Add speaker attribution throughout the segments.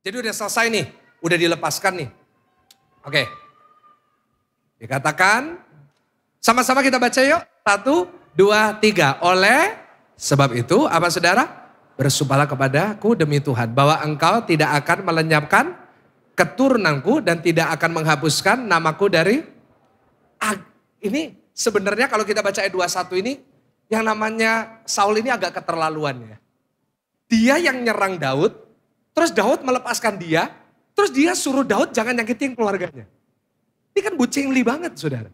Speaker 1: Jadi udah selesai nih, udah dilepaskan nih. Oke. Dikatakan, sama-sama kita baca yuk. 1, 2, 3. Oleh sebab itu, apa saudara? Bersumpahlah kepadaku demi Tuhan, bahwa engkau tidak akan melenyapkan keturunanku dan tidak akan menghapuskan namaku dari... Ini sebenarnya kalau kita baca ayat 21 ini, yang namanya Saul ini agak keterlaluan ya. Dia yang nyerang Daud, terus Daud melepaskan dia, terus dia suruh Daud jangan nyakitin keluarganya. Ini kan bucingli banget saudara.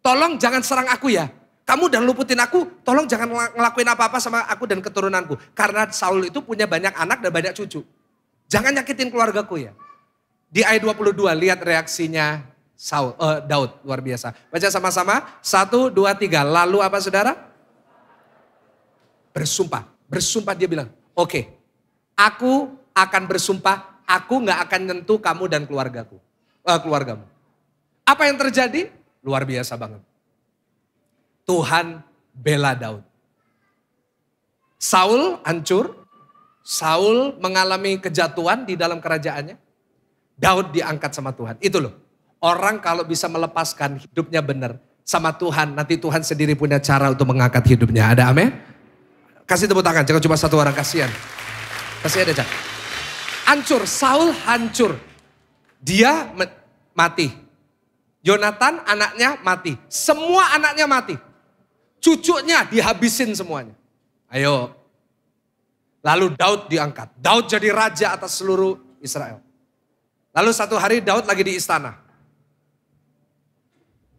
Speaker 1: Tolong jangan serang aku ya. Kamu udah luputin aku, tolong jangan ngelakuin apa-apa sama aku dan keturunanku. Karena Saul itu punya banyak anak dan banyak cucu. Jangan nyakitin keluargaku ya. Di ayat 22 lihat reaksinya Daud, luar biasa. Baca sama-sama, 1, 2, 3. Lalu apa saudara? Bersumpah. Bersumpah dia bilang, oke, aku akan bersumpah, aku gak akan nyentuh kamu dan keluargamu. Apa yang terjadi? Luar biasa banget. Tuhan bela Daud. Saul hancur, Saul mengalami kejatuhan di dalam kerajaannya. Daud diangkat sama Tuhan, itu loh. Orang kalau bisa melepaskan hidupnya benar sama Tuhan, nanti Tuhan sendiri punya cara untuk mengangkat hidupnya. Ada amin? Kasih tepuk tangan, jangan cuma satu orang, kasihan. Kasih ada, Cak. Hancur, Saul hancur. Dia mati. Yonatan anaknya mati. Semua anaknya mati. Cucunya dihabisin semuanya. Ayo. Lalu Daud diangkat. Daud jadi raja atas seluruh Israel. Lalu satu hari Daud lagi di istana.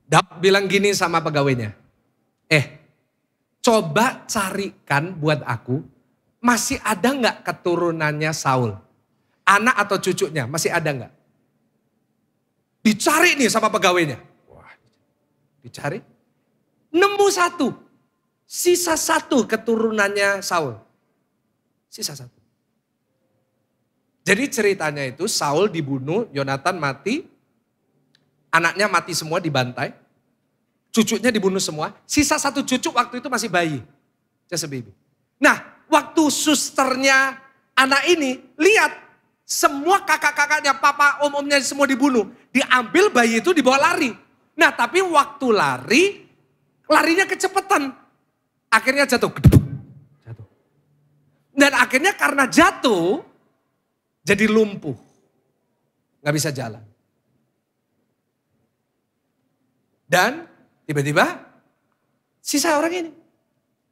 Speaker 1: Daud bilang gini sama pegawainya. Coba carikan buat aku, masih ada gak keturunannya Saul? Anak atau cucunya, masih ada gak? Dicari nih sama pegawainya. Wah, dicari. Nemu 1. Sisa 1 keturunannya Saul. Sisa 1. Jadi ceritanya itu Saul dibunuh, Yonatan mati. Anaknya mati semua dibantai. Cucunya dibunuh semua. Sisa 1 cucu waktu itu masih bayi. Just a baby. Nah, waktu susternya anak ini lihat semua kakak-kakaknya, papa, om-omnya semua dibunuh. Diambil bayi itu dibawa lari. Nah, tapi waktu lari, larinya kecepatan. Akhirnya jatuh. Jatuh. Dan akhirnya karena jatuh, jadi lumpuh. Gak bisa jalan. Dan tiba-tiba sisa orang ini.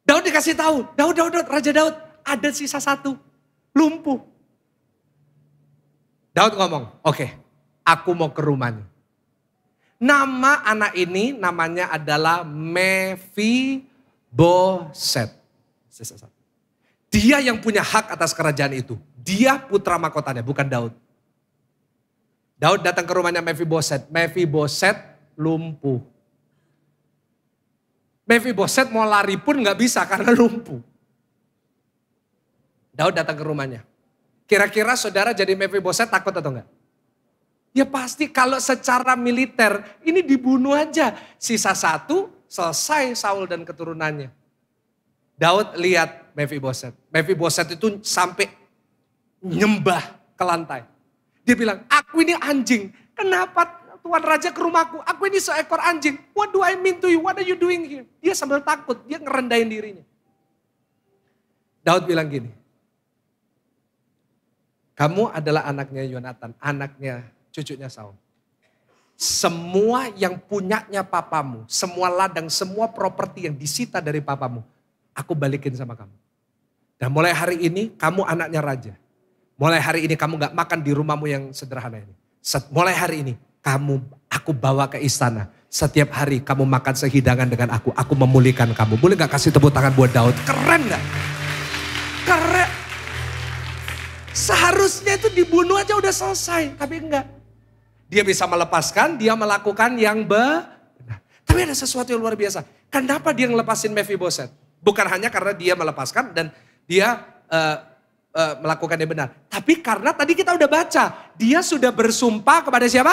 Speaker 1: Daud dikasih tahu, Daud, Raja Daud, ada sisa 1, lumpuh. Daud ngomong, oke, aku mau ke rumahnya. Nama anak ini namanya adalah Mephiboset. Sisa 1. Dia yang punya hak atas kerajaan itu. Dia putra mahkotanya, bukan Daud. Daud datang ke rumahnya Mephiboset. Mephiboset lumpuh. Mephiboset mau lari pun gak bisa karena lumpuh. Daud datang ke rumahnya. Kira-kira saudara jadi Mephiboset takut atau enggak? Ya pasti kalau secara militer ini dibunuh aja. Sisa 1 selesai Saul dan keturunannya. Daud lihat Mephiboset. Mephiboset itu sampai nyembah ke lantai. Dia bilang, aku ini anjing. Kenapa Tuan Raja ke rumahku? Aku ini seekor anjing. What do I mean to you? What are you doing here? Dia sambil takut. Dia ngerendahin dirinya. Daud bilang gini. Kamu adalah anaknya Yonatan. Anaknya cucunya Saul. Semua yang punyanya papamu. Semua ladang, semua properti yang disita dari papamu. Aku balikin sama kamu. Dan mulai hari ini kamu anaknya raja. Mulai hari ini kamu gak makan di rumahmu yang sederhana ini. Mulai hari ini aku bawa ke istana. Setiap hari kamu makan sehidangan dengan aku. Aku memulihkan kamu. Boleh gak kasih tepuk tangan buat Daud? Keren gak? Keren. Seharusnya itu dibunuh aja udah selesai. Tapi enggak. Dia bisa melepaskan, dia melakukan yang benar. Tapi ada sesuatu yang luar biasa. Kenapa dia ngelepasin Mephiboset? Bukan hanya karena dia melepaskan dan dia melakukan yang benar. Tapi karena tadi kita udah baca. Dia sudah bersumpah kepada siapa?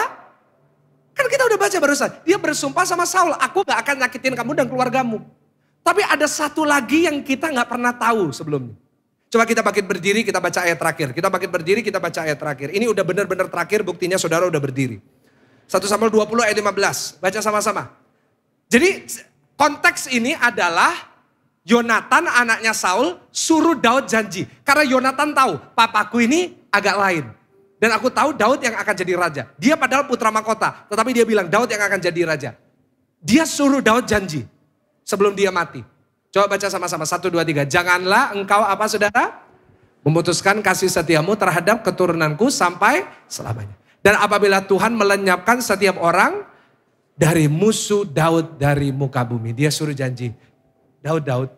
Speaker 1: Kan kita udah baca barusan. Dia bersumpah sama Saul. Aku gak akan nyakitin kamu dan keluargamu. Tapi ada satu lagi yang kita gak pernah tahu sebelumnya. Coba kita bangkit berdiri, kita baca ayat terakhir. Kita bangkit berdiri, kita baca ayat terakhir. Ini udah benar-benar terakhir, buktinya saudara udah berdiri. 1 Samuel 20 ayat 15. Baca sama-sama. Jadi konteks ini adalah Yonatan anaknya Saul suruh Daud janji. Karena Yonatan tahu papaku ini agak lain. Dan aku tahu Daud yang akan jadi raja. Dia padahal putra mahkota. Tetapi dia bilang Daud yang akan jadi raja. Dia suruh Daud janji sebelum dia mati. Coba baca sama-sama. 1, 2, 3. Janganlah engkau apa saudara? Memutuskan kasih setiamu terhadap keturunanku sampai selamanya. Dan apabila Tuhan melenyapkan setiap orang dari musuh Daud dari muka bumi. Dia suruh janji. Daud.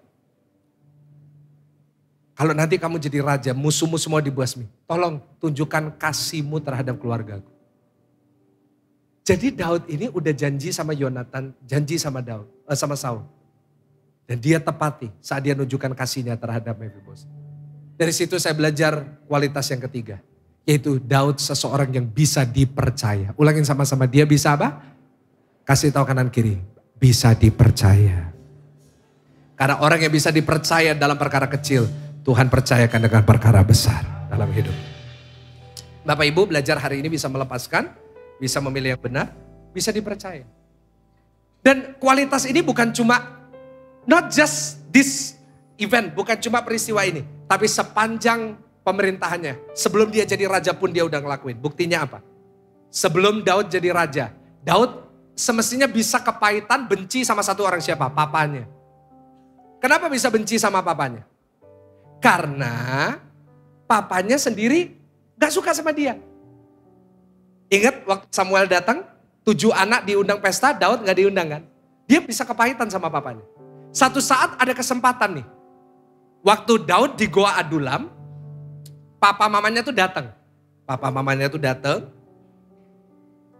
Speaker 1: Kalau nanti kamu jadi raja, musuhmu semua dibasmi. Tolong tunjukkan kasihmu terhadap keluargaku. Jadi Daud ini udah janji sama Yonatan, janji sama sama Saul. Dan dia tepati saat dia nunjukkan kasihnya terhadap Mephibosheth. Dari situ saya belajar kualitas yang ketiga. Yaitu Daud seseorang yang bisa dipercaya. Ulangin sama-sama, dia bisa apa? Kasih tahu kanan kiri, bisa dipercaya. Karena orang yang bisa dipercaya dalam perkara kecil, Tuhan percayakan dengan perkara besar dalam hidup. Bapak Ibu belajar hari ini bisa melepaskan, bisa memilih yang benar, bisa dipercaya. Dan kualitas ini bukan cuma, not just this event, bukan cuma peristiwa ini. Tapi sepanjang pemerintahannya, sebelum dia jadi raja pun dia udah ngelakuin. Buktinya apa? Sebelum Daud jadi raja, Daud semestinya bisa kepahitan benci sama satu orang siapa? Papanya. Kenapa bisa benci sama papanya? Karena papanya sendiri gak suka sama dia. Ingat waktu Samuel datang, 7 anak diundang pesta, Daud gak diundang kan? Dia bisa kepahitan sama papanya. Satu saat ada kesempatan nih. Waktu Daud di Goa Adulam, papa mamanya tuh datang.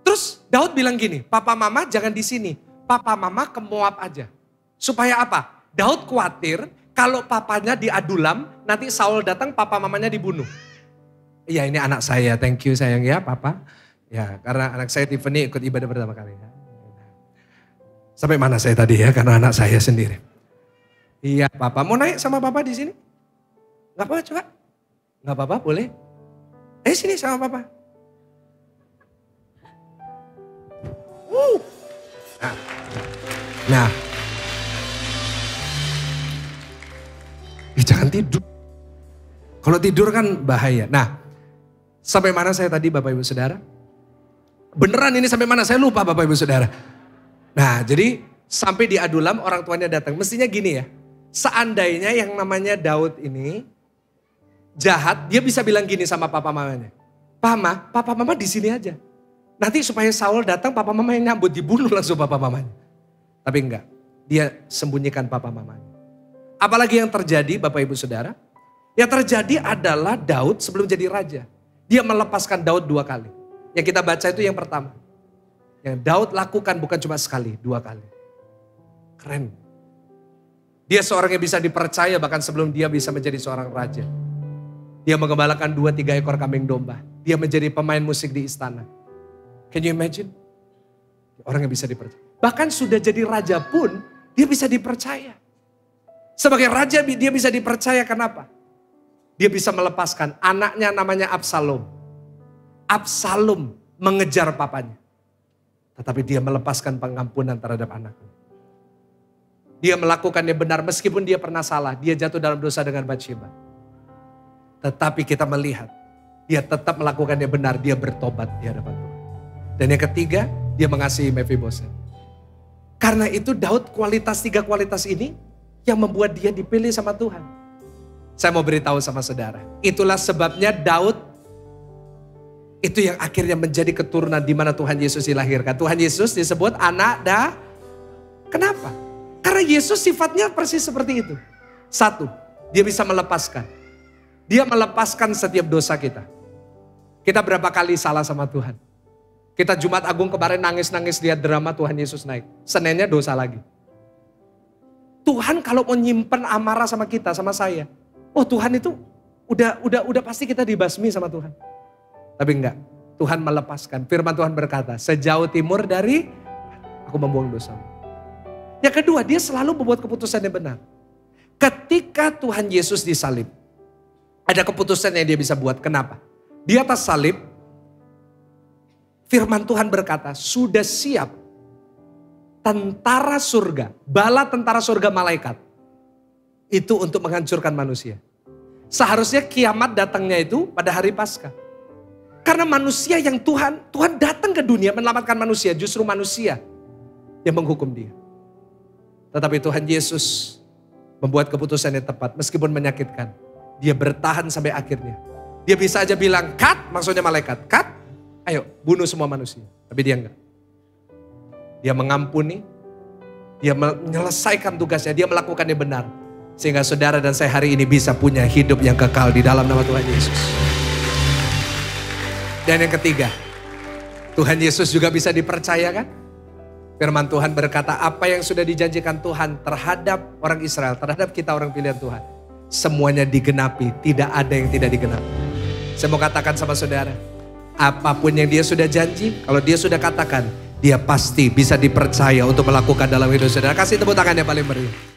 Speaker 1: Terus Daud bilang gini, papa mama jangan di sini. Papa mama ke Moab aja. Supaya apa? Daud khawatir kalau papanya di Adulam, nanti Saul datang, papa mamanya dibunuh. Iya ini anak saya, thank you sayang ya papa. Ya karena anak saya Tiffany ikut ibadah pertama kali. Sampai mana saya tadi ya, karena anak saya sendiri. Iya papa, mau naik sama papa di sini? Gak apa-apa coba. Gak apa-apa boleh. Sini sama papa. Nah. Jangan tidur. Kalau tidur kan bahaya. Nah, sampai mana saya tadi Bapak Ibu Saudara? Beneran ini sampai mana? Saya lupa Bapak Ibu Saudara. Nah, jadi sampai di Adulam orang tuanya datang. Mestinya gini ya. Seandainya yang namanya Daud ini jahat, dia bisa bilang gini sama papa mamanya. Papa mama di sini aja. Nanti supaya Saul datang, papa mama yang nyambut, dibunuh langsung papa mamanya. Tapi enggak, dia sembunyikan papa mamanya. Apalagi yang terjadi Bapak Ibu Saudara? Yang terjadi adalah Daud sebelum jadi raja. Dia melepaskan Daud 2 kali. Yang kita baca itu yang pertama. Yang Daud lakukan bukan cuma sekali, 2 kali. Keren. Dia seorang yang bisa dipercaya bahkan sebelum dia bisa menjadi seorang raja. Dia mengembalakan 2-3 ekor kambing domba. Dia menjadi pemain musik di istana. Can you imagine? Orang yang bisa dipercaya. Bahkan sudah jadi raja pun dia bisa dipercaya. Sebagai raja dia bisa dipercaya kenapa? Dia bisa melepaskan anaknya namanya Absalom. Absalom mengejar papanya. Tetapi dia melepaskan pengampunan terhadap anaknya. Dia melakukannya benar meskipun dia pernah salah. Dia jatuh dalam dosa dengan Batsheba. Tetapi kita melihat dia tetap melakukannya benar. Dia bertobat di hadapan Tuhan. Dan yang ketiga dia mengasihi Mephibosheth. Karena itu Daud 3 kualitas ini yang membuat dia dipilih sama Tuhan. Saya mau beritahu sama saudara. Itulah sebabnya Daud itu yang akhirnya menjadi keturunan di mana Tuhan Yesus dilahirkan. Tuhan Yesus disebut anak Kenapa? Karena Yesus sifatnya persis seperti itu. 1, dia bisa melepaskan. Dia melepaskan setiap dosa kita. Kita berapa kali salah sama Tuhan. Kita Jumat Agung kemarin nangis-nangis lihat drama Tuhan Yesus naik. Seninnya dosa lagi. Tuhan kalau mau nyimpen amarah sama kita, sama saya. Oh Tuhan itu udah pasti kita dibasmi sama Tuhan. Tapi enggak, Tuhan melepaskan. Firman Tuhan berkata, sejauh timur dari aku membuang dosamu. Yang kedua, dia selalu membuat keputusan yang benar. Ketika Tuhan Yesus disalib, Ada keputusan yang dia bisa buat. Kenapa? Di atas salib, firman Tuhan berkata, sudah siap tentara surga, bala tentara surga malaikat. Itu untuk menghancurkan manusia. Seharusnya kiamat datangnya itu pada hari Paskah. Karena manusia yang Tuhan datang ke dunia menyelamatkan manusia, justru manusia yang menghukum dia. Tetapi Tuhan Yesus membuat keputusan yang tepat meskipun menyakitkan. Dia bertahan sampai akhirnya. Dia bisa aja bilang, cut, maksudnya malaikat, cut, ayo bunuh semua manusia. Tapi dia enggak. Dia mengampuni, dia menyelesaikan tugasnya, dia melakukan yang benar. Sehingga saudara dan saya hari ini bisa punya hidup yang kekal di dalam nama Tuhan Yesus. Dan yang ketiga, Tuhan Yesus juga bisa dipercayakan. Firman Tuhan berkata, apa yang sudah dijanjikan Tuhan terhadap orang Israel, terhadap kita orang pilihan Tuhan. Semuanya digenapi, tidak ada yang tidak digenapi. Saya mau katakan sama saudara, apapun yang dia sudah janji, kalau dia sudah katakan, dia pasti bisa dipercaya untuk melakukan dalam hidup saudara. Kasih tepuk tangan yang paling meriah.